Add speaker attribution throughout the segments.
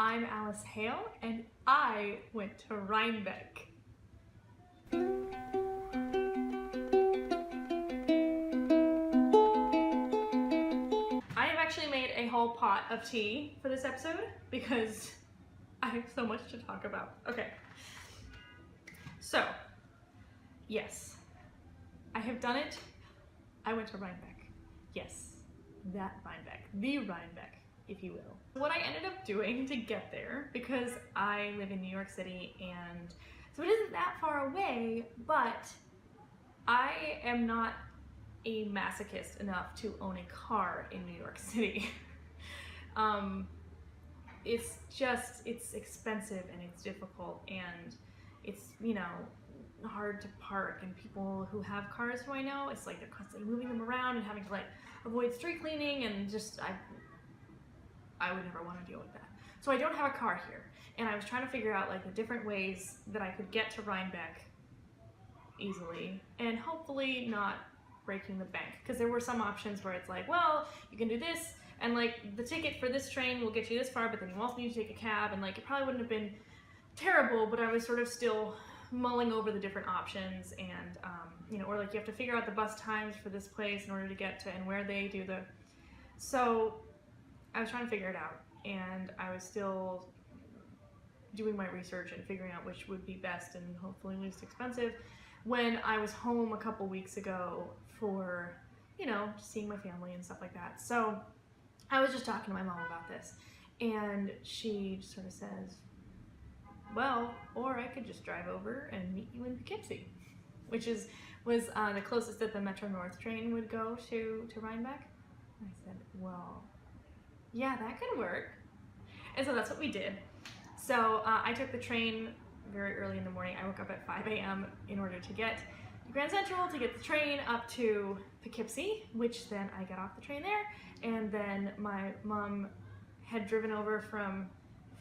Speaker 1: I'm Alice Hale, and I went to Rhinebeck. I have actually made a whole pot of tea for this episode because I have so much to talk about. Okay, so yes, I have done it. I went to Rhinebeck. Yes, that Rhinebeck, the Rhinebeck, if you will. What I ended up doing to get there, because I live in New York City and so it isn't that far away, but I am not a masochist enough to own a car in New York City. It's expensive and it's difficult and it's, you know, hard to park, and people who have cars who I know, it's like they're constantly moving them around and having to like avoid street cleaning, and just I would never want to deal with that. So I don't have a car here, and I was trying to figure out like the different ways that I could get to Rhinebeck easily and hopefully not breaking the bank, because there were some options where it's like, well, you can do this and like the ticket for this train will get you this far, but then you also need to take a cab, and like it probably wouldn't have been terrible, but I was sort of still mulling over the different options, and you know, or like you have to figure out the bus times for this place in order to get to and where they do the. So I was trying to figure it out, and I was still doing my research and figuring out which would be best and hopefully least expensive when I was home a couple weeks ago for, you know, seeing my family and stuff like that. So I was just talking to my mom about this, and she sort of says, well, or I could just drive over and meet you in Poughkeepsie, which was the closest that the Metro North train would go to Rhinebeck. And I said, well, yeah, that could work. And so that's what we did. So I took the train very early in the morning. I woke up at 5 a.m. in order to get to Grand Central, to get the train up to Poughkeepsie, which then I got off the train there, and then my mom had driven over from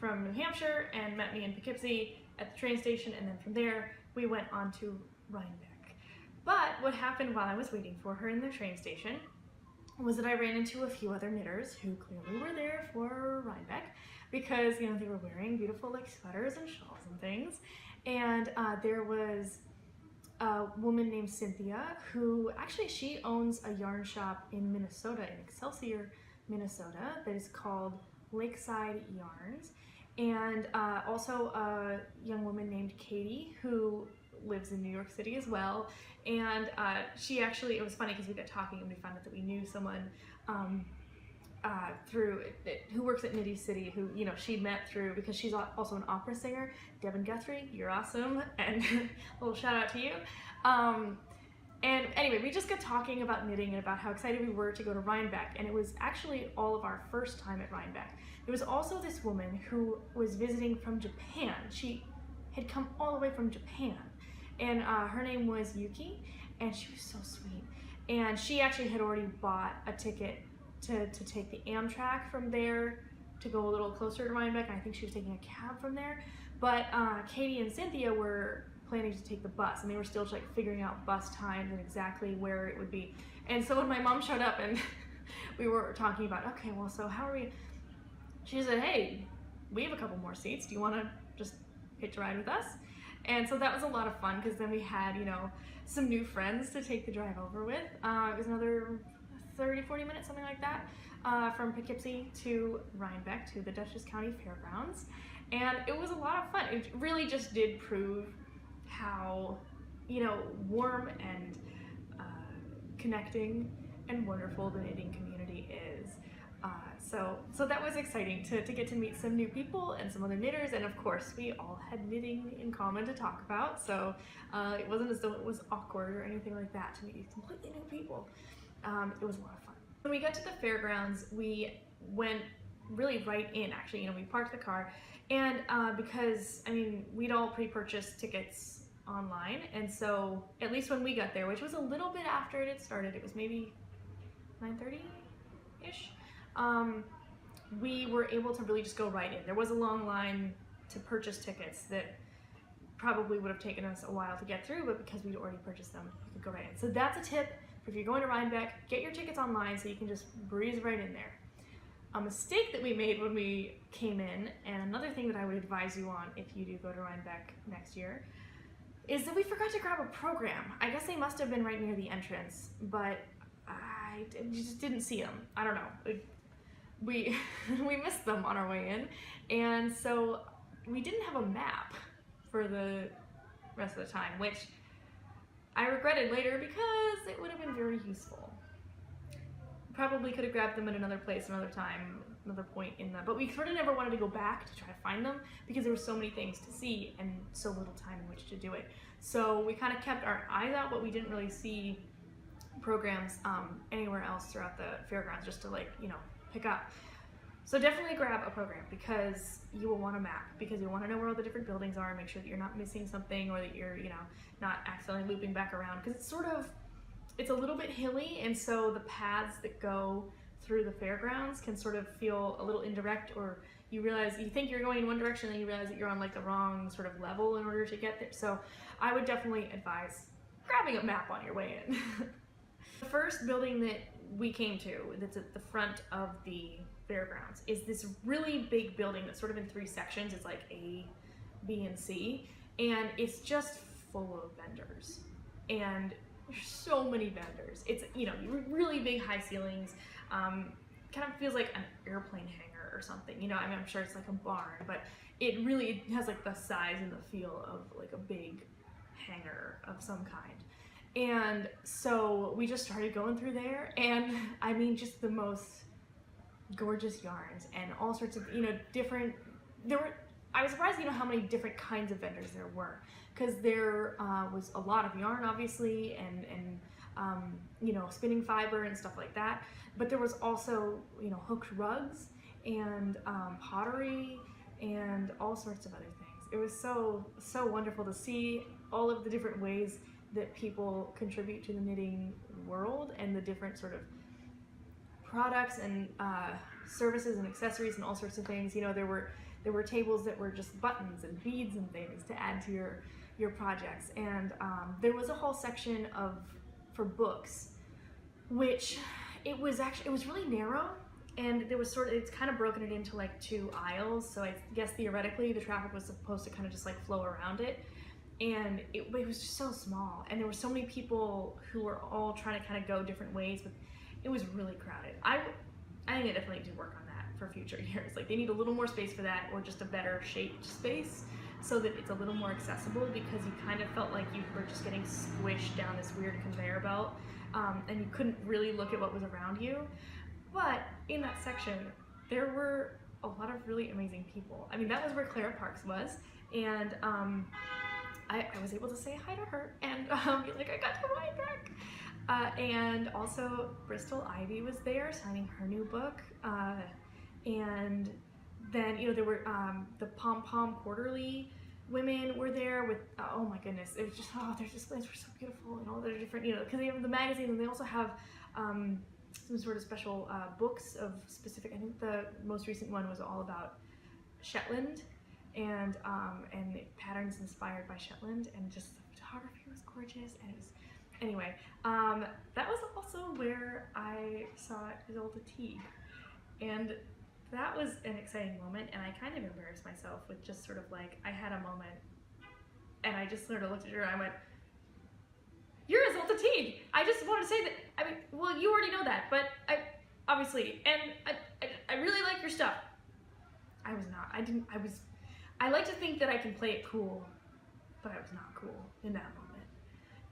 Speaker 1: New Hampshire and met me in Poughkeepsie at the train station, and then from there we went on to Rhinebeck. But what happened while I was waiting for her in the train station was that I ran into a few other knitters who clearly were there for Rhinebeck, because, you know, they were wearing beautiful like sweaters and shawls and things. And there was a woman named Cynthia who actually, she owns a yarn shop in Minnesota, in Excelsior, Minnesota, that is called Lakeside Yarns. And also a young woman named Katie who lives in New York City as well. And she actually, it was funny because we got talking and we found out that we knew someone who works at Nitty City, who, you know, she met through, because she's also an opera singer. Devin Guthrie, you're awesome, and a little shout out to you. And anyway, we just got talking about knitting and about how excited we were to go to Rhinebeck, and it was actually all of our first time at Rhinebeck. There was also this woman who was visiting from Japan. She had come all the way from Japan, and her name was Yuki, and she was so sweet. And she actually had already bought a ticket to take the Amtrak from there to go a little closer to Rhinebeck, and I think she was taking a cab from there. But Katie and Cynthia were planning to take the bus, and they were still like figuring out bus times and exactly where it would be. And so when my mom showed up and we were talking about, okay, well, so how are we? She said, hey, we have a couple more seats. Do you want to just hitch a ride with us? And so that was a lot of fun, because then we had, you know, some new friends to take the drive over with. It was another 30-40 minutes, something like that, from Poughkeepsie to Rhinebeck, to the Dutchess County Fairgrounds. And it was a lot of fun. It really just did prove how, you know, warm and connecting and wonderful the knitting community is. So that was exciting to get to meet some new people and some other knitters, and of course we all had knitting in common to talk about, so it wasn't as though it was awkward or anything like that to meet these completely new people. It was a lot of fun. When we got to the fairgrounds, we went really right in, actually. You know, we parked the car, and because, I mean, we'd all pre-purchased tickets online, and so at least when we got there, which was a little bit after it had started, it was maybe 9:30-ish, we were able to really just go right in. There was a long line to purchase tickets that probably would have taken us a while to get through, but because we'd already purchased them, we could go right in. So that's a tip. If you're going to Rhinebeck, get your tickets online so you can just breeze right in there. a mistake that we made when we came in, and another thing that I would advise you on if you do go to Rhinebeck next year, is that we forgot to grab a program. I guess they must have been right near the entrance, but I just didn't see them. I don't know. We missed them on our way in, and so we didn't have a map for the rest of the time, which I regretted later because it would have been very useful. Probably could have grabbed them at another place, another time, another point in the, but we sort of never wanted to go back to try to find them because there were so many things to see and so little time in which to do it. So we kind of kept our eyes out, but we didn't really see programs anywhere else throughout the fairgrounds just to, like, you know, pick up. So definitely grab a program because you will want a map, because you'll want to know where all the different buildings are and make sure that you're not missing something, or that you're, you know, not accidentally looping back around, because it's a little bit hilly, and so the paths that go through the fairgrounds can sort of feel a little indirect, or you think you're going in one direction and you realize that you're on like the wrong sort of level in order to get there. So I would definitely advise grabbing a map on your way in. The first building that we came to that's at the front of the fairgrounds is this really big building that's sort of in 3 sections. It's like A, B, and C, and it's just full of vendors. And there's so many vendors. It's, you know, really big high ceilings. Kind of feels like an airplane hangar or something. You know, I mean, I'm sure it's like a barn, but it really has like the size and the feel of like a big hangar of some kind. And so we just started going through there, and I mean, just the most gorgeous yarns and all sorts of, you know, different, I was surprised, you know, how many different kinds of vendors there were, because there was a lot of yarn, obviously, and you know, spinning fiber and stuff like that, but there was also, you know, hooked rugs and pottery and all sorts of other things. It was so wonderful to see all of the different ways that people contribute to the knitting world, and the different sort of products and services and accessories and all sorts of things. You know, there were tables that were just buttons and beads and things to add to your projects, and there was a whole section for books, which it was really narrow, and there was it's kind of broken it into like 2 aisles. So I guess theoretically the traffic was supposed to kind of just like flow around it, and it was just so small, and there were so many people who were all trying to kind of go different ways, but it was really crowded. I think they definitely do work on that for future years. Like, they need a little more space for that, or just a better shaped space so that it's a little more accessible, because you kind of felt like you were just getting squished down this weird conveyor belt, and you couldn't really look at what was around you. But in that section, there were a lot of really amazing people. I mean, that was where Clara Parks was, and I was able to say hi to her and be like, I got to Rhinebeck. And also Bristol Ivy was there signing her new book. And then, you know, there were the Pom Pom Quarterly women were there with, oh my goodness, it was just, their displays were so beautiful, and all their different, you know, because they have the magazine, and they also have some sort of special books of specific, I think the most recent one was all about Shetland, and patterns inspired by Shetland, and just the photography was gorgeous, and it was, anyway, that was also where I saw Isolde Teague, and that was an exciting moment, and I kind of embarrassed myself with just sort of like, I had a moment, and I just sort of looked at her and I went, "You're Isolde Teague!" I just want to say that, I mean, well, you already know that, but obviously, and I really like your stuff. I was not, I like to think that I can play it cool, but I was not cool in that moment.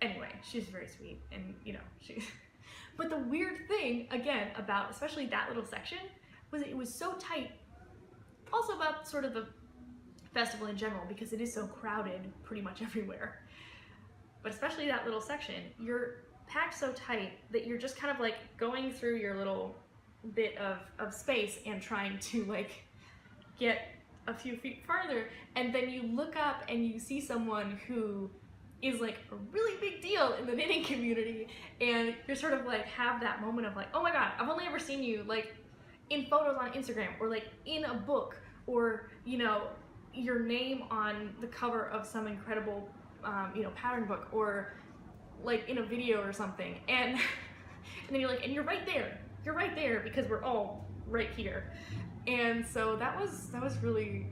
Speaker 1: Anyway, she's very sweet, and you know, but the weird thing, again, about especially that little section, was it was so tight. Also about sort of the festival in general, because it is so crowded pretty much everywhere. But especially that little section, you're packed so tight that you're just kind of like going through your little bit of space and trying to like get a few feet farther, and then you look up and you see someone who is like a really big deal in the knitting community, and you're sort of like have that moment of like, oh my god, I've only ever seen you like in photos on Instagram, or like in a book, or you know, your name on the cover of some incredible you know, pattern book, or like in a video or something, and then you're like, and you're right there, because we're all right here. And so that was really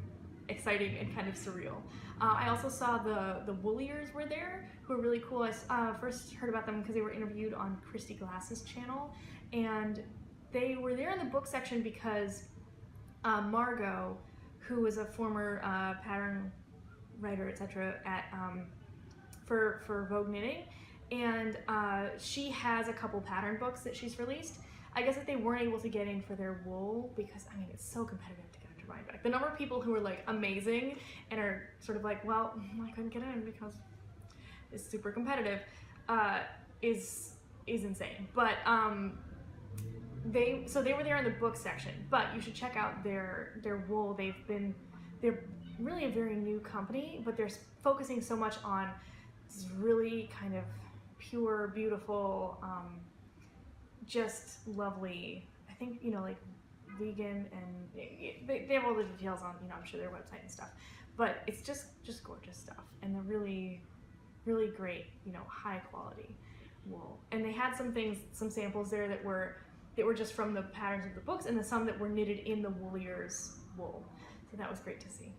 Speaker 1: exciting and kind of surreal. I also saw the Wooliers were there, who are really cool. I first heard about them because they were interviewed on Christy Glass's channel, and they were there in the book section because Margot, who was a former pattern writer, etc., at for Vogue Knitting, and she has a couple pattern books that she's released. I guess that they weren't able to get in for their wool because, I mean, it's so competitive to get into Rhinebeck. The number of people who are like amazing and are sort of like, well, I couldn't get in because it's super competitive, is insane. But they were there in the book section. But you should check out their wool. They're really a very new company, but they're focusing so much on this really kind of pure, beautiful, just lovely, I think, you know, like vegan, and they have all the details on, you know, I'm sure their website and stuff, but it's just gorgeous stuff, and they're really, really great, you know, high quality wool. And they had some samples there that were just from the patterns of the books, and some that were knitted in the Wooliers wool. So that was great to see.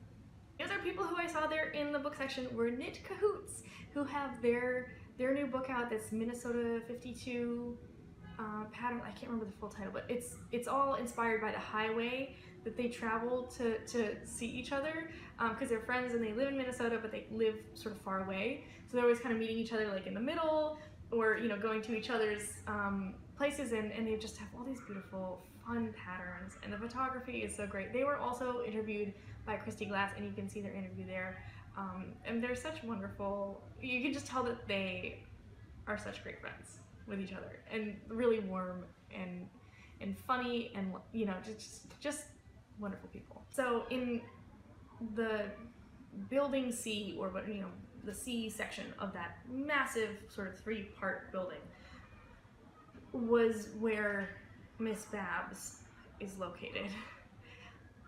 Speaker 1: The other people who I saw there in the book section were Knit Cahoots, who have their new book out that's Minnesota 52 pattern. I can't remember the full title, but it's all inspired by the highway that they travel to see each other, because they're friends and they live in Minnesota, but they live sort of far away. So they're always kind of meeting each other like in the middle, or, you know, going to each other's places, and they just have all these beautiful, fun patterns, and the photography is so great. They were also interviewed by Christy Glass, and you can see their interview there. And they're such wonderful, you can just tell that they are such great friends with each other, and really warm and funny, and, you know, just wonderful people. So in the building C, or what, you know, the C section of that massive sort of 3-part building was where Miss Babs is located.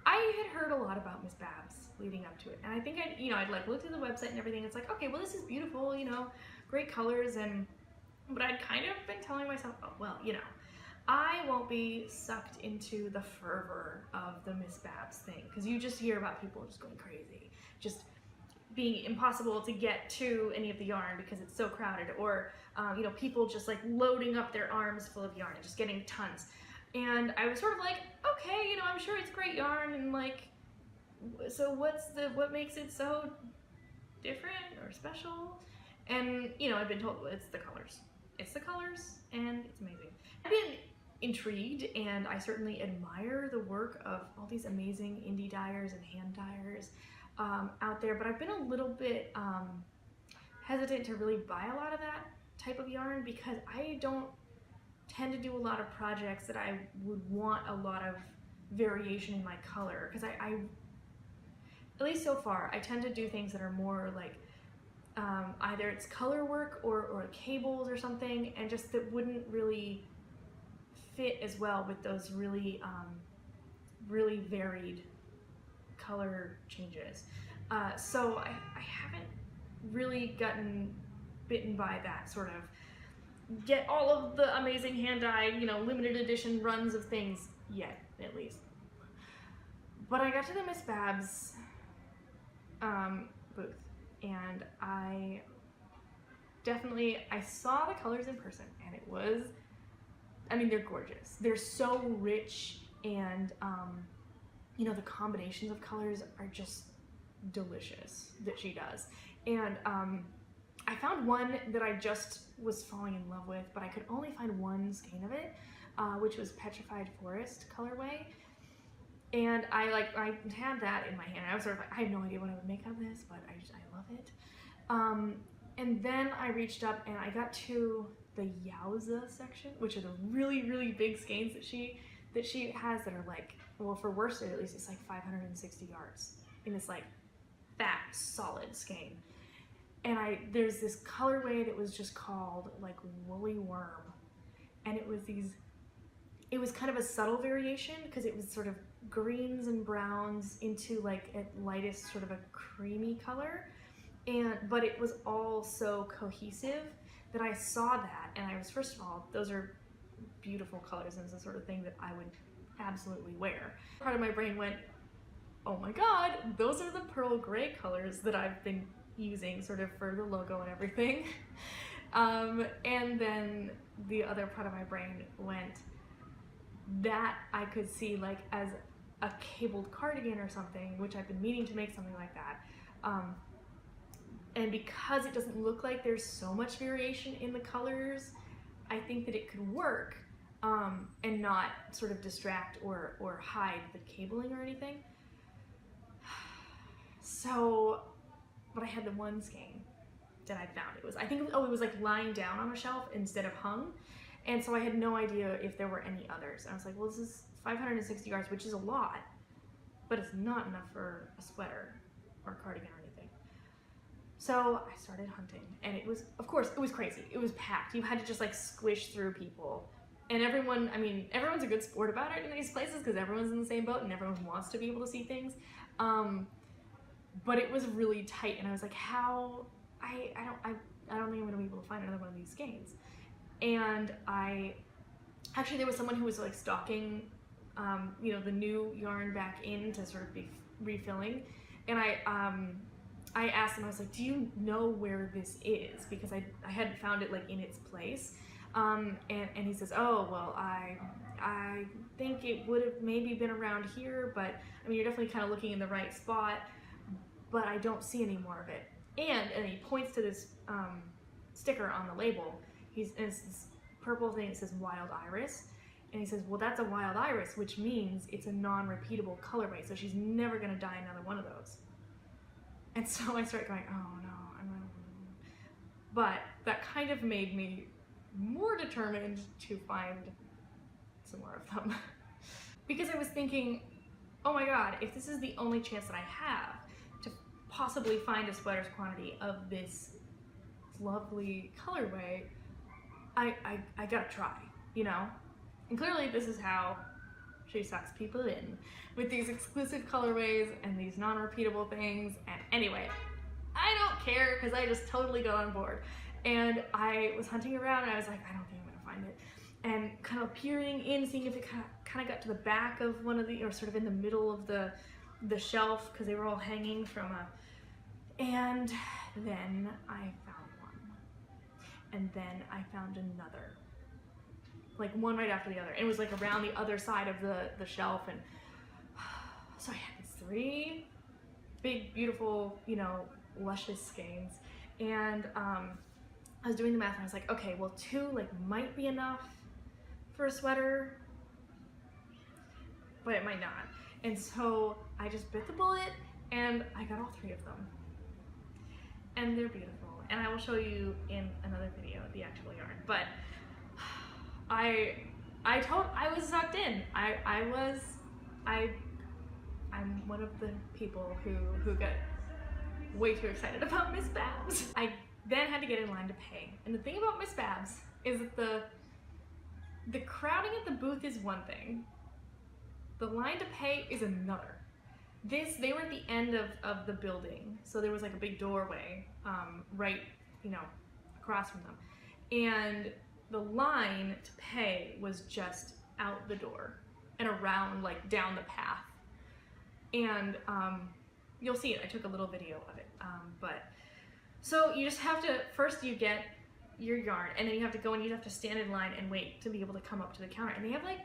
Speaker 1: I had heard a lot about Miss Babs leading up to it, and I think I'd like looked at the website and everything. It's like, okay, well, this is beautiful, you know, great colors, but I'd kind of been telling myself, oh, well, you know, I won't be sucked into the fervor of the Miss Babs thing, because you just hear about people just going crazy, just being impossible to get to any of the yarn because it's so crowded, or you know, people just like loading up their arms full of yarn and just getting tons. And I was sort of like, okay, you know, I'm sure it's great yarn, and like, so what makes it so different or special? And, you know, I've been told it's the colors. It's the colors, and it's amazing. I've been intrigued, and I certainly admire the work of all these amazing indie dyers and hand dyers out there, but I've been a little bit hesitant to really buy a lot of that type of yarn, because I don't tend to do a lot of projects that I would want a lot of variation in my color, because I at least so far, I tend to do things that are more like either it's color work or cables or something, and just that wouldn't really fit as well with those really really varied color changes. So I haven't really gotten bitten by that sort of get all of the amazing hand-dyed, you know, limited edition runs of things yet, at least. But I got to the Miss Babs booth, and I saw the colors in person, and it was, I mean, they're gorgeous. They're so rich, and you know, the combinations of colors are just delicious that she does. And I found one that I just was falling in love with, but I could only find one skein of it, which was Petrified Forest colorway. And I had that in my hand. I was sort of like, I have no idea what I would make of this, but I love it. And then I reached up and I got to the Yowza section, which are the really, really big skeins that she has that are like, well, for worsted at least, it's like 560 yards in this like fat, solid skein. And there's this colorway that was just called like Woolly Worm, and it was kind of a subtle variation because it was sort of greens and browns into like a lightest sort of a creamy color, but it was all so cohesive that I saw that, and I was, first of all, those are beautiful colors, and it's the sort of thing that I would absolutely wear. Part of my brain went, oh my god, those are the Purl Grey colors that I've been using sort of for the logo and everything. And then the other part of my brain went, that I could see like as a cabled cardigan or something, which I've been meaning to make something like that. And because it doesn't look like there's so much variation in the colors, I think that it could work and not sort of distract or hide the cabling or anything. So, but I had the one skein that I found. It was, I think, it was like lying down on a shelf instead of hung. And so I had no idea if there were any others. And I was like, well, this is 560 yards, which is a lot, but it's not enough for a sweater or a cardigan or anything. So I started hunting, and it was, of course, it was crazy. It was packed. You had to just like squish through people. And everyone, I mean, everyone's a good sport about it in these places because everyone's in the same boat and everyone wants to be able to see things. But it was really tight, and I was like, how, I don't think I'm gonna be able to find another one of these skeins. And actually there was someone who was like stocking, you know, the new yarn back in to sort of be refilling. And I asked him, I was like, do you know where this is? Because I hadn't found it like in its place. And he says, oh, well, I think it would have maybe been around here, but I mean, you're definitely kind of looking in the right spot, but I don't see any more of it. And he points to this sticker on the label. It's this purple thing that says Wild Iris. And he says, well, that's a Wild Iris, which means it's a non-repeatable colorway, so she's never gonna dye another one of those. And so I start going, oh no, but that kind of made me more determined to find some more of them. Because I was thinking, oh my god, if this is the only chance that I have to possibly find a sweater's quantity of this lovely colorway, I gotta try, you know? And clearly this is how she sucks people in, with these exclusive colorways and these non-repeatable things. And anyway, I don't care because I just totally got on board. And I was hunting around and I was like, I don't think I'm gonna find it. And kind of peering in, seeing if it kind of got to the back of one of the, or sort of in the middle of the shelf, because they were all hanging from a, and then I found one. And then I found another. Like one right after the other. And it was like around the other side of the shelf. And so I had these 3 big, beautiful, you know, luscious skeins. And I was doing the math and I was like, okay, well 2 like might be enough for a sweater, but it might not. And so I just bit the bullet and I got all 3 of them. And they're beautiful. And I will show you in another video the actual yarn. But I was sucked in. I'm one of the people who get way too excited about Miss Babs. I then had to get in line to pay. And the thing about Miss Babs is that the crowding at the booth is one thing. The line to pay is another. They were at the end of the building, so there was like a big doorway right, you know, across from them. And the line to pay was just out the door and around, like down the path. And you'll see it, I took a little video of it. But so you just have to, first you get your yarn, and then you have to go and you have to stand in line and wait to be able to come up to the counter. And they have like,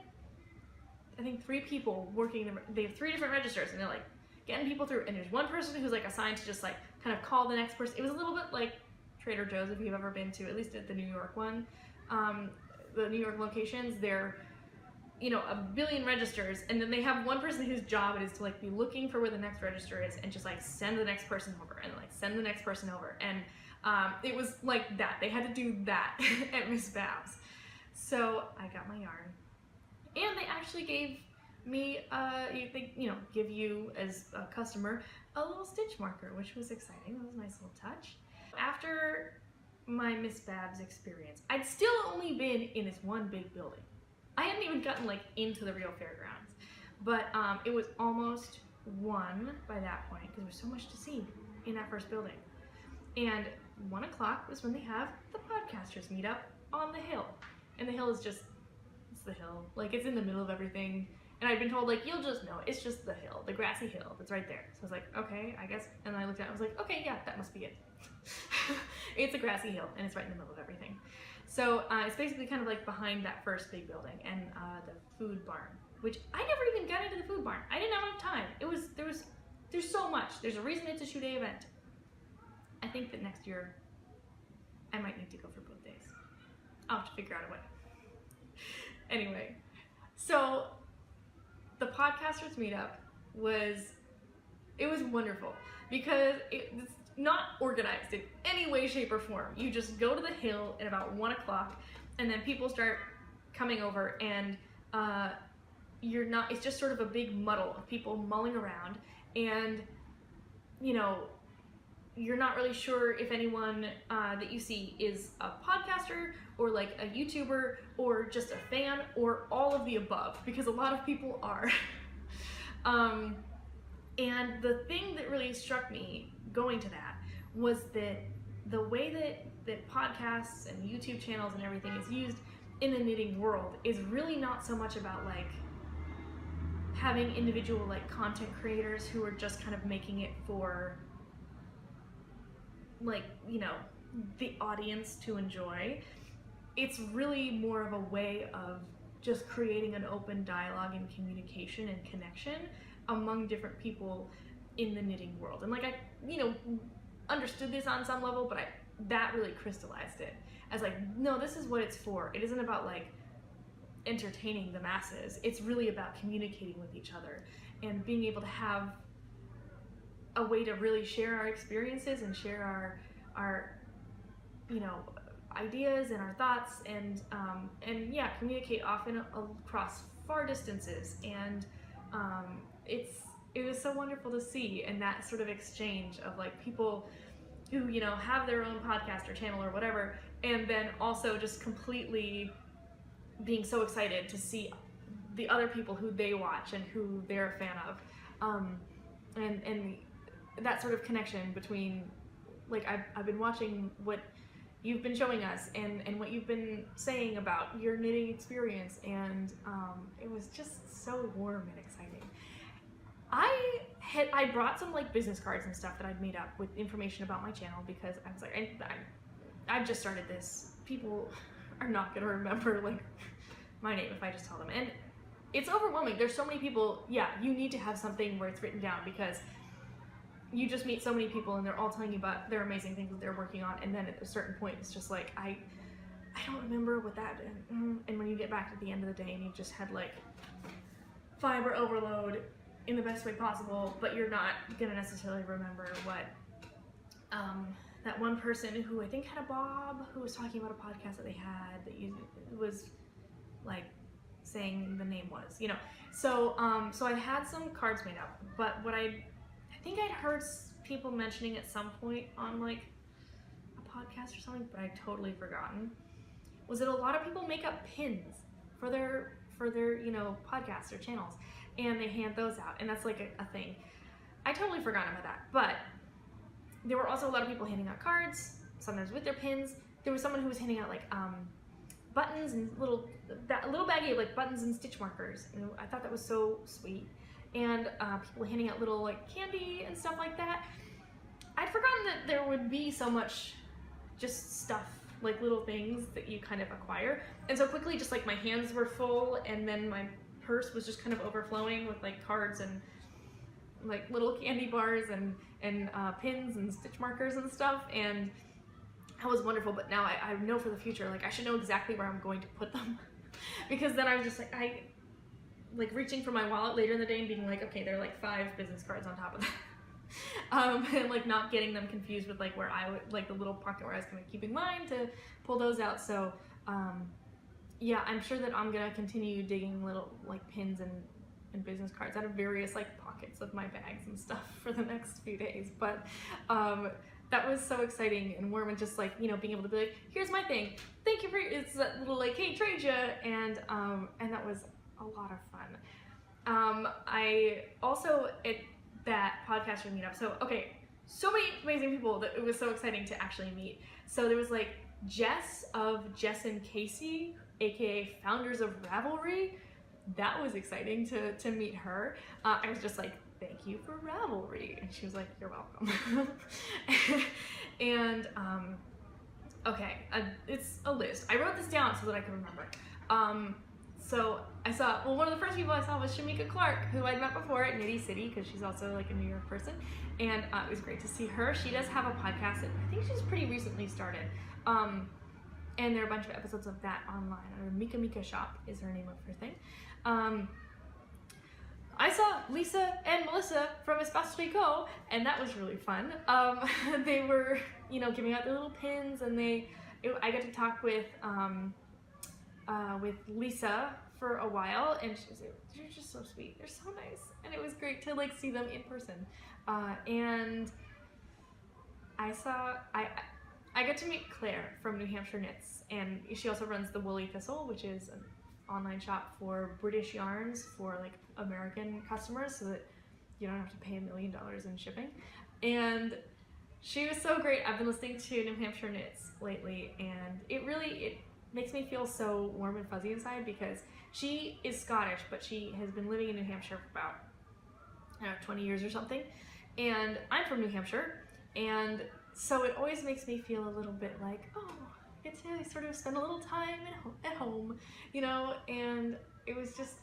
Speaker 1: I think 3 people working, they have 3 different registers, and they're like getting people through. And there's one person who's like assigned to just like kind of call the next person. It was a little bit like Trader Joe's, if you've ever been to, at least at the New York one. The New York locations, they're, you know, a billion registers, and then they have one person whose job it is to like be looking for where the next register is and just like send the next person over and like send the next person over. And it was like that. They had to do that at Miss Babs. So I got my yarn, and they actually gave me, they, you know, give you as a customer a little stitch marker, which was exciting. That was a nice little touch. After my Miss Babs experience, I'd still only been in this one big building. I hadn't even gotten like into the real fairgrounds, but it was almost 1 by that point because there was so much to see in that first building. And 1 o'clock was when they have the podcasters meet up on the hill. And the hill is just, it's the hill. Like, it's in the middle of everything. And I'd been told, like, you'll just know, it's just the hill, the grassy hill that's right there. So I was like, okay, I guess. And then I looked at it, I was like, okay, yeah, that must be it. It's a grassy hill, and it's right in the middle of everything. So it's basically kind of like behind that first big building, and the food barn, which I never even got into the food barn. I didn't have enough time. There's so much. There's a reason it's a shoe day event. I think that next year I might need to go for both days. I'll have to figure out a way. Anyway, so the podcasters meetup was wonderful because it's not organized in any way, shape, or form. You just go to the hill at about 1 o'clock, and then people start coming over, and it's just sort of a big muddle of people mulling around, and you're not really sure if anyone that you see is a podcaster or like a YouTuber or just a fan or all of the above, because a lot of people are. And the thing that really struck me going to that was that the way that podcasts and YouTube channels and everything is used in the knitting world is really not so much about like having individual like content creators who are just kind of making it for like, the audience to enjoy. It's really more of a way of just creating an open dialogue and communication and connection among different people in the knitting world. And like I, understood this on some level, but that really crystallized it as like, no, this is what it's for. It isn't about like entertaining the masses. It's really about communicating with each other and being able to have a way to really share our experiences and share our ideas and our thoughts and yeah, communicate often across far distances. And it was so wonderful to see, and that sort of exchange of like people who have their own podcast or channel or whatever, and then also just completely being so excited to see the other people who they watch and who they're a fan of, and that sort of connection between like I've been watching what you've been showing us and what you've been saying about your knitting experience, and it was just so warm and exciting. I brought some like business cards and stuff that I'd made up with information about my channel, because I was like, I've just started this. People are not gonna remember like my name if I just tell them, and it's overwhelming. There's so many people. Yeah, you need to have something where it's written down, because you just meet so many people and they're all telling you about their amazing things that they're working on, and then at a certain point it's just like I don't remember what that and when you get back at the end of the day and you've just had like fiber overload in the best way possible, but you're not gonna necessarily remember what that one person who I think had a bob who was talking about a podcast that they had that was like saying the name was, so I had some cards made up, but what I think I'd heard people mentioning at some point on like a podcast or something, but I'd totally forgotten, was that a lot of people make up pins for their podcasts or channels, and they hand those out, and that's like a thing. I totally forgot about that, but there were also a lot of people handing out cards, sometimes with their pins. There was someone who was handing out like buttons and a little baggie of like buttons and stitch markers, and I thought that was so sweet. And people handing out little like candy and stuff like that. I'd forgotten that there would be so much just stuff, like little things that you kind of acquire. And so quickly, just like my hands were full, and then my purse was just kind of overflowing with like cards and like little candy bars and pins and stitch markers and stuff. And that was wonderful. But now I know for the future, like I should know exactly where I'm going to put them, because then I was just like reaching for my wallet later in the day and being like, okay, there are like 5 business cards on top of that. And like not getting them confused with like where I would, like the little pocket where I was kind of keeping mine to pull those out. So yeah, I'm sure that I'm gonna continue digging little like pins and business cards out of various like pockets of my bags and stuff for the next few days. But that was so exciting and warm, and just like, being able to be like, here's my thing, thank you for, it's that little like, hey, trade ya, and that was a lot of fun. I also, at that podcaster meetup, so many amazing people that it was so exciting to actually meet. So there was like Jess of Jess and Casey, aka founders of Ravelry, that was exciting to meet her. I was just like, thank you for Ravelry. And she was like, you're welcome. And okay, it's a list. I wrote this down so that I could remember. So I saw, well, one of the first people I saw was Shamika Clark, who I'd met before at Nitty City, because she's also like a New York person. And it was great to see her. She does have a podcast that I think she's pretty recently started. And there are a bunch of episodes of that online. Or Mika Shop is her name of her thing. I saw Lisa and Melissa from Espace Tricot, and that was really fun. They were, you know, giving out their little pins, and I got to talk with Lisa for a while, and she was like, "You're just so sweet. They're so nice," and it was great to like see them in person. And I got to meet Claire from New Hampshire Knits, and she also runs the Woolly Thistle, which is an online shop for British yarns for like American customers, so that you don't have to pay $1 million in shipping. And she was so great. I've been listening to New Hampshire Knits lately, and it makes me feel so warm and fuzzy inside, because she is Scottish, but she has been living in New Hampshire for about, I don't know, 20 years or something. And I'm from New Hampshire, and so it always makes me feel a little bit like, oh, I get to sort of spend a little time at home, you know. And it was just,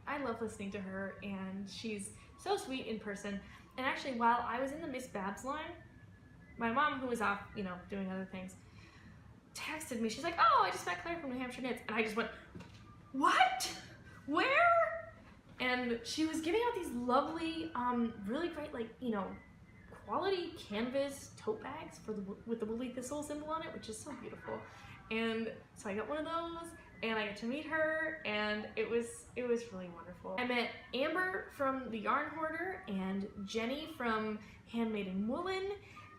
Speaker 1: I love listening to her, and she's so sweet in person. And actually, while I was in the Miss Babs line, my mom, who was off, you know, doing other things, texted me. She's like, oh, I just met Claire from New Hampshire Knits. And I just went, what? Where? And she was giving out these lovely, really great, like, you know, quality canvas tote bags with the Woolly Thistle symbol on it, which is so beautiful. And so I got one of those, and I got to meet her, and it was really wonderful. I met Amber from the Yarn Hoarder, and Jenny from Handmade in Woolen,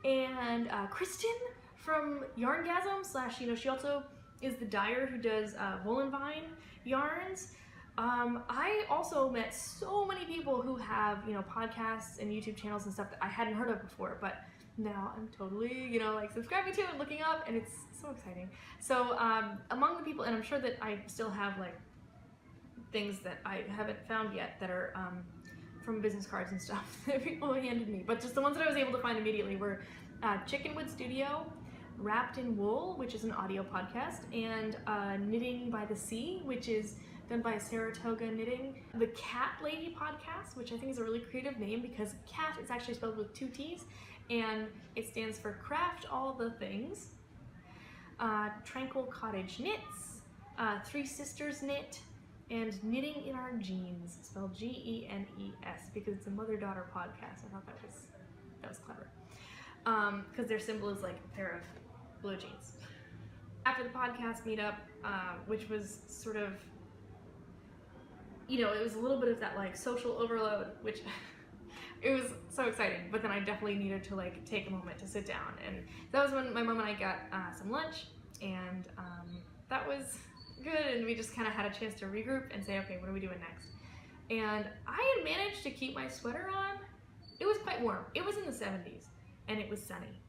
Speaker 1: and Kristen from Yarngasm / you know, she also is the dyer who does Woolen Vine yarns. I also met so many people who have, you know, podcasts and YouTube channels and stuff that I hadn't heard of before, but now I'm totally, you know, like subscribing to and looking up, and it's so exciting. So among the people, and I'm sure that I still have like things that I haven't found yet that are from business cards and stuff that people handed me, but just the ones that I was able to find immediately were Chickenwood Studio, Wrapped in Wool, which is an audio podcast, and Knitting by the Sea, which is done by Saratoga Knitting. The Cat Lady podcast, which I think is a really creative name, because cat is actually spelled with 2 T's, and it stands for Craft All the Things. Tranquil Cottage Knits, Three Sisters Knit, and Knitting in Our Jeans, spelled Genes, because it's a mother-daughter podcast. I thought that was clever. Because their symbol is like a pair of blue jeans. After the podcast meetup, which was sort of, you know, it was a little bit of that like social overload, which it was so exciting, but then I definitely needed to like take a moment to sit down, and that was when my mom and I got some lunch, and that was good, and we just kind of had a chance to regroup and say, okay, what are we doing next? And I had managed to keep my sweater on. It was quite warm. It was in the 70s, and it was sunny.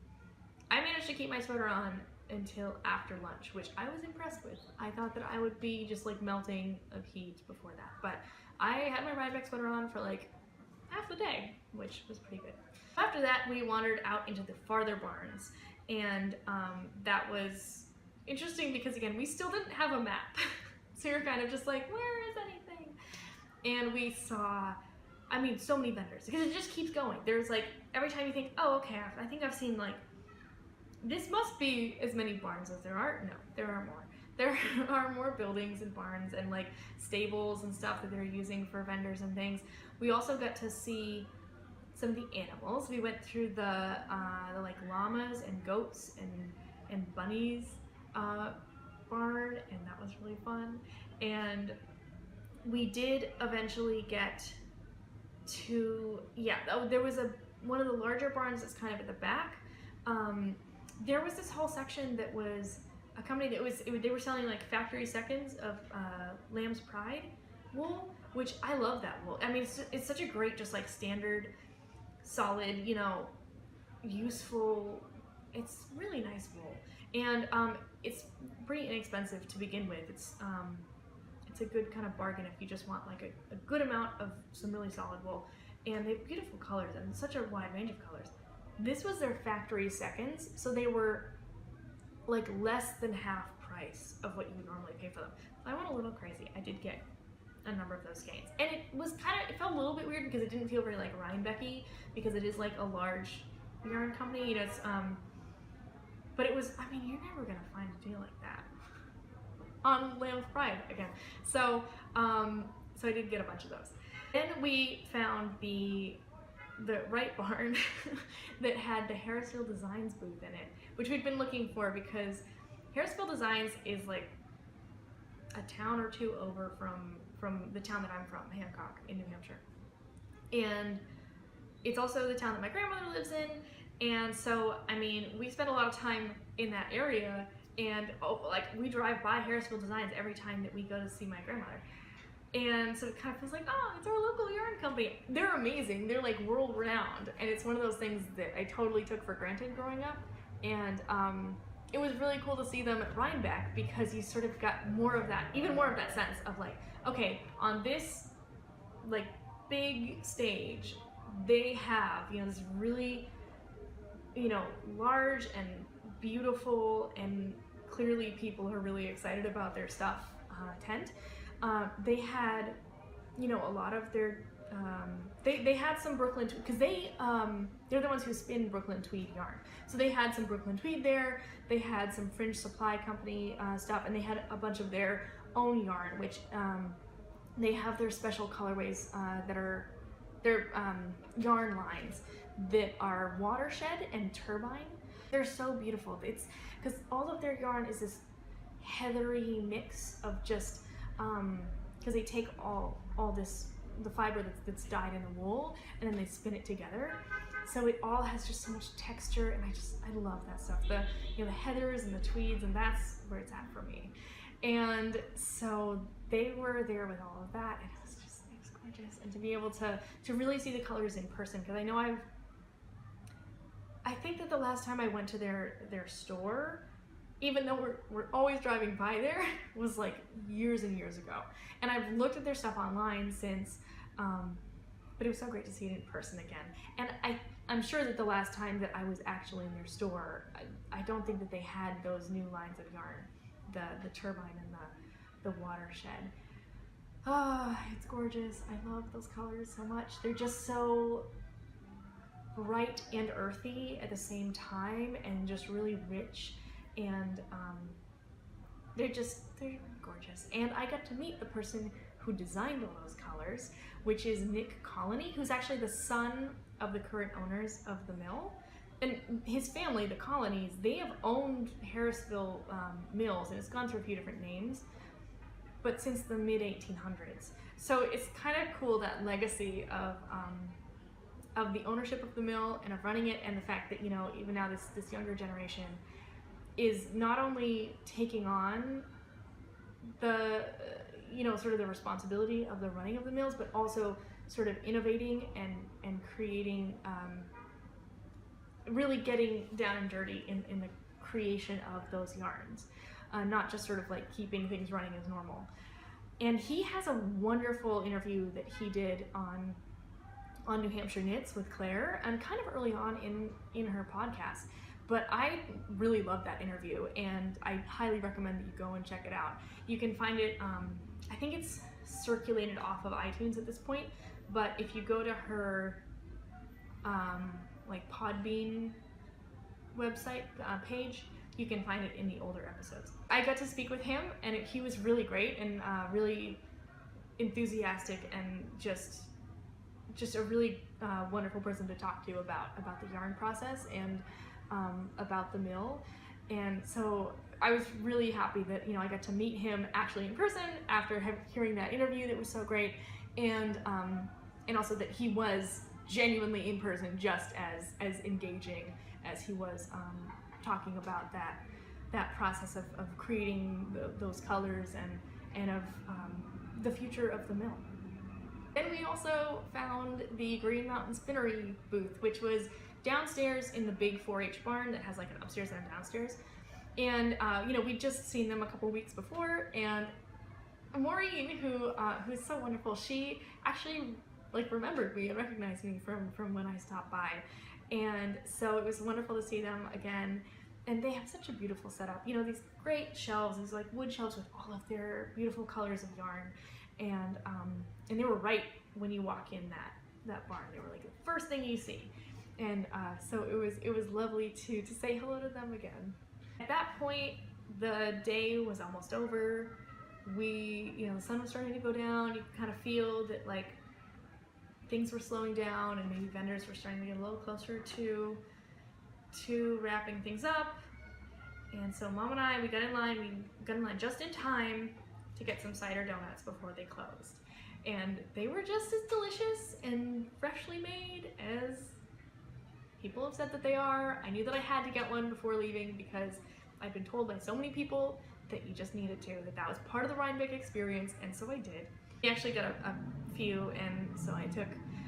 Speaker 1: I managed to keep my sweater on until after lunch, which I was impressed with. I thought that I would be just like melting of heat before that, but I had my Rhinebeck sweater on for like half the day, which was pretty good. After that, we wandered out into the farther barns, and that was interesting because, again, we still didn't have a map. So you're kind of just like, where is anything? And we saw, I mean, so many vendors, because it just keeps going. There's like, every time you think, oh, okay, I think I've seen like, this must be as many barns as there are. No, there are more. There are more buildings and barns and like stables and stuff that they're using for vendors and things. We also got to see some of the animals. We went through the like llamas and goats and bunnies barn, and that was really fun. And we did eventually get to, yeah, there was one of the larger barns that's kind of at the back. There was this whole section that was a company that they were selling like factory seconds of Lamb's Pride wool, which I love that wool. I mean, it's such a great, just like standard, solid, you know, useful, it's really nice wool. And it's pretty inexpensive to begin with. It's it's a good kind of bargain if you just want like a good amount of some really solid wool. And they have beautiful colors and such a wide range of colors. This was their factory seconds, so they were like less than half price of what you would normally pay for them. So I went a little crazy. I did get a number of those skeins, and it was it felt a little bit weird because it didn't feel very like Rhinebecky, because it is like a large yarn company, you know. It's but it was, I mean, you're never gonna find a deal like that on Land of Pride again. So so I did get a bunch of those. Then we found the Right Barn that had the Harrisville Designs booth in it, which we'd been looking for because Harrisville Designs is like a town or two over from the town that I'm from, Hancock in New Hampshire. And it's also the town that my grandmother lives in. And so, I mean, we spend a lot of time in that area, and like we drive by Harrisville Designs every time that we go to see my grandmother. And so it kind of feels like, oh, it's our local yarn company. They're amazing. They're like world renowned. And it's one of those things that I totally took for granted growing up. And it was really cool to see them at Rhinebeck, because you sort of got more of that, even more of that sense of like, okay, on this like big stage, they have, you know, this really, you know, large and beautiful and clearly people are really excited about their stuff tent. They had, you know, a lot of their, they had some Brooklyn, because they're the ones who spin Brooklyn tweed yarn. So they had some Brooklyn tweed there, they had some Fringe Supply Company stuff, and they had a bunch of their own yarn, which they have their special colorways that are their yarn lines that are Watershed and Turbine. They're so beautiful. It's because all of their yarn is this heathery mix of just, because they take all this, the fiber that's dyed in the wool, and then they spin it together. So it all has just so much texture, and I love that stuff. The, you know, the heathers and the tweeds, and that's where it's at for me. And so they were there with all of that, and it was gorgeous. And to be able to really see the colors in person, because I know I think that the last time I went to their store, even though we're always driving by there, was like years and years ago. And I've looked at their stuff online since, but it was so great to see it in person again. And I'm sure that the last time that I was actually in their store, I don't think that they had those new lines of yarn, the Turbine and the Watershed. Oh, it's gorgeous. I love those colors so much. They're just so bright and earthy at the same time, and just really rich, and they're gorgeous. And I got to meet the person who designed all those colors, which is Nick Colony, who's actually the son of the current owners of the mill. And his family, the Colonies, they have owned Harrisville mills, and it's gone through a few different names, but since the mid-1800s. So it's kind of cool, that legacy of the ownership of the mill and of running it, and the fact that, you know, even now this younger generation is not only taking on the, you know, sort of the responsibility of the running of the mills, but also sort of innovating and creating, really getting down and dirty in the creation of those yarns, not just sort of like keeping things running as normal. And he has a wonderful interview that he did on New Hampshire Knits with Claire, and kind of early on in her podcast. But I really loved that interview, and I highly recommend that you go and check it out. You can find it, I think it's circulated off of iTunes at this point, but if you go to her like Podbean website page, you can find it in the older episodes. I got to speak with him, and he was really great and really enthusiastic, and just a really wonderful person to talk to about the yarn process and about the mill. And so I was really happy that, you know, I got to meet him actually in person after hearing that interview that was so great, and also that he was genuinely in person just as engaging as he was talking about that process of creating those colors and of the future of the mill. Then we also found the Green Mountain Binnorie booth, which was downstairs in the big 4-H barn that has like an upstairs and a downstairs. And you know, we'd just seen them a couple weeks before, and Maureen, who's so wonderful, she actually like remembered me and recognized me from when I stopped by, and so it was wonderful to see them again. And they have such a beautiful setup, you know, these great shelves, these like wood shelves with all of their beautiful colors of yarn, and they were right when you walk in that barn. They were like the first thing you see, and so it was lovely to say hello to them again. At that point, the day was almost over. You know, the sun was starting to go down. You could kind of feel that like things were slowing down, and maybe vendors were starting to get a little closer to wrapping things up. And so Mom and I, we got in line just in time to get some cider donuts before they closed. And they were just as delicious and freshly made as people have said that they are. I knew that I had to get one before leaving because I've been told by so many people that you just needed to, that was part of the Rhinebeck experience, and so I did. I actually got a few, and so I took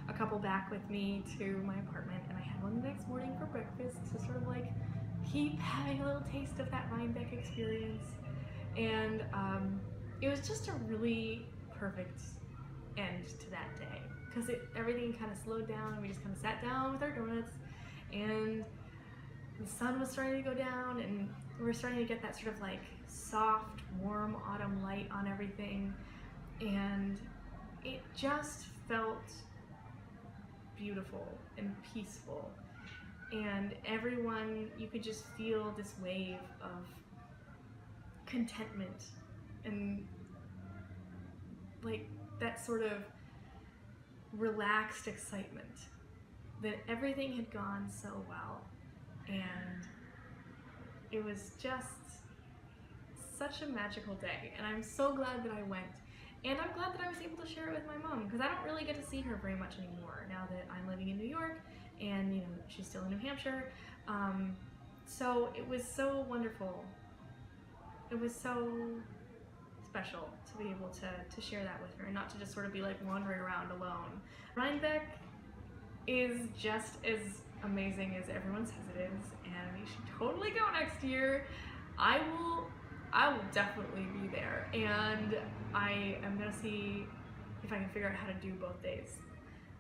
Speaker 1: a couple back with me to my apartment, and I had one the next morning for breakfast to sort of like keep having a little taste of that Rhinebeck experience. And it was just a really perfect end to that day because everything kind of slowed down, and we just kind of sat down with our donuts, and the sun was starting to go down, and we were starting to get that sort of like soft, warm autumn light on everything, and it just felt beautiful and peaceful. And everyone, you could just feel this wave of contentment and like that sort of relaxed excitement that everything had gone so well, and it was just such a magical day, and I'm so glad that I went, and I'm glad that I was able to share it with my mom, because I don't really get to see her very much anymore now that I'm living in New York, and you know, she's still in New Hampshire. So it was so wonderful. It was so special to be able to share that with her, and not to just sort of be like wandering around alone. Rhinebeck is just as amazing as everyone says it is, and you should totally go next year. I will definitely be there, and I am gonna see if I can figure out how to do both days,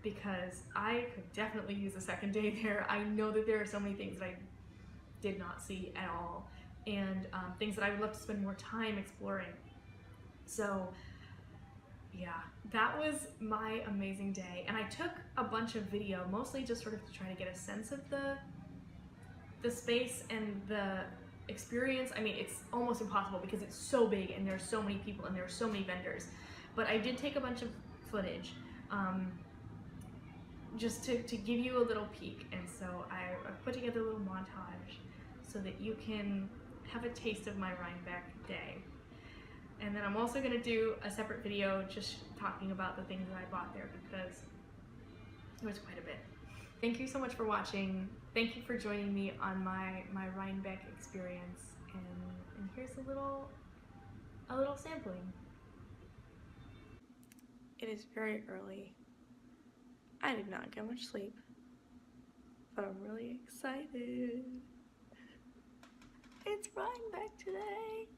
Speaker 1: because I could definitely use a second day there. I know that there are so many things that I did not see at all, and things that I would love to spend more time exploring. So yeah, that was my amazing day, and I took a bunch of video, mostly just sort of to try to get a sense of the space and the experience. I mean, it's almost impossible because it's so big and there's so many people and there are so many vendors, but I did take a bunch of footage just to give you a little peek, and so I put together a little montage so that you can have a taste of my Rhinebeck day. And then I'm also going to do a separate video just talking about the things that I bought there, because it was quite a bit. Thank you so much for watching. Thank you for joining me on my Rhinebeck experience, and here's a little sampling. It is very early. I did not get much sleep, but I'm really excited. It's Rhinebeck today.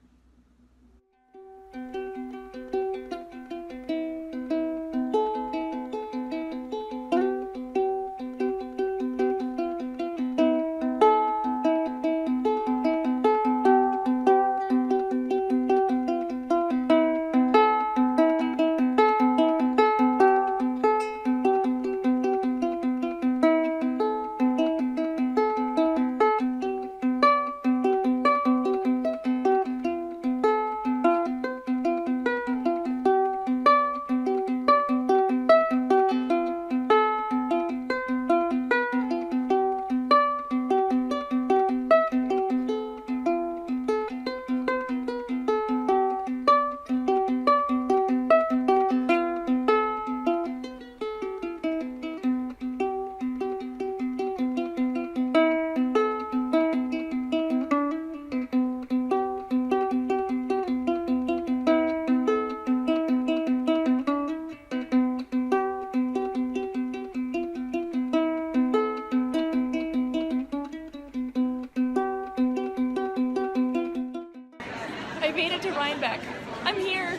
Speaker 1: I made it to Rhinebeck. I'm here.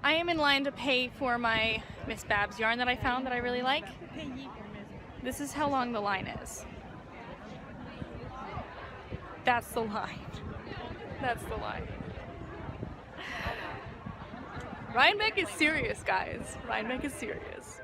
Speaker 1: I am in line to pay for my Miss Babs yarn that I found that I really like. This is how long the line is. That's the line. That's the line. Rhinebeck is serious, guys. Rhinebeck is serious.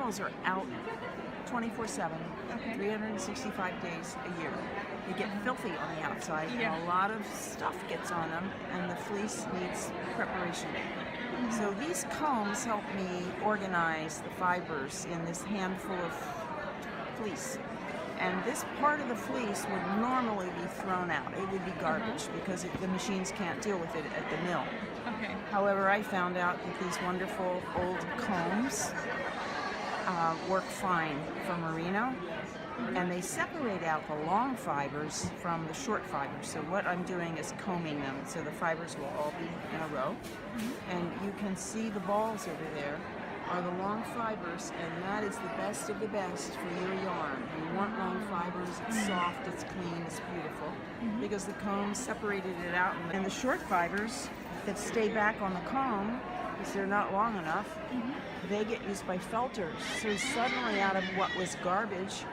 Speaker 2: animals are out 24/7,
Speaker 1: Okay.
Speaker 2: 365 days a year. They get filthy on the outside,
Speaker 1: Yeah.
Speaker 2: and a lot of stuff gets on them, and the fleece needs preparation. So these combs help me organize the fibers in this handful of fleece. And this part of the fleece would normally be thrown out. It would be garbage because the machines can't deal with it at the mill.
Speaker 1: Okay.
Speaker 2: However, I found out that these wonderful old combs work fine for merino, and they separate out the long fibers from the short fibers. So what I'm doing is combing them so the fibers will all be in a row. And you can see the balls over there are the long fibers, and that is the best of the best for your yarn. You want long fibers, it's soft, it's clean, it's beautiful, because the comb separated it out. And the short fibers that stay back on the comb, because they're not long enough, they get used by felters. So suddenly out of what was garbage,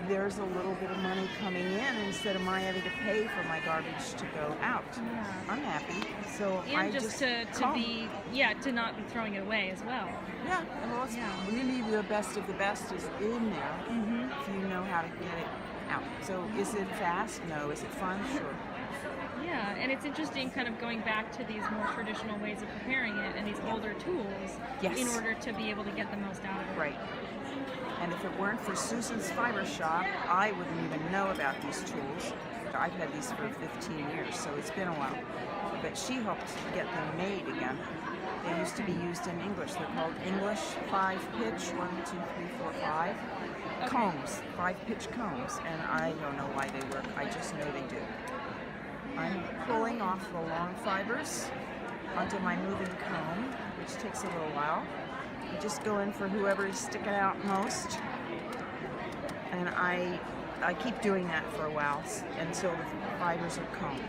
Speaker 2: there's a little bit of money coming in instead of my having to pay for my garbage to go out.
Speaker 1: Yeah.
Speaker 2: I'm happy. So
Speaker 1: And
Speaker 2: I
Speaker 1: just
Speaker 2: just
Speaker 1: to
Speaker 2: comb.
Speaker 1: be, to not be throwing it away as well.
Speaker 2: Yeah, well, it's
Speaker 1: Yeah.
Speaker 2: really the best of the best is in there if you know how to get it out. So is it fast? No. Is it fun? Sure.
Speaker 1: Yeah, and it's interesting kind of going back to these more traditional ways of preparing it and these older tools
Speaker 2: Yes.
Speaker 1: in order to be able to get the most out of it.
Speaker 2: Right. And if it weren't for Susan's Fiber Shop, I wouldn't even know about these tools. I've had these for 15 years, so it's been a while. But she helped get them made again. They used to be used in English. They're called English 5-pitch, 1, 2, 3, 4, 5 combs, 5-pitch combs. And I don't know why they work. I just know they do. I'm pulling off the long fibers onto my moving comb, which takes a little while. You just go in for whoever is sticking out most. And I keep doing that for a while until the fibers are combed.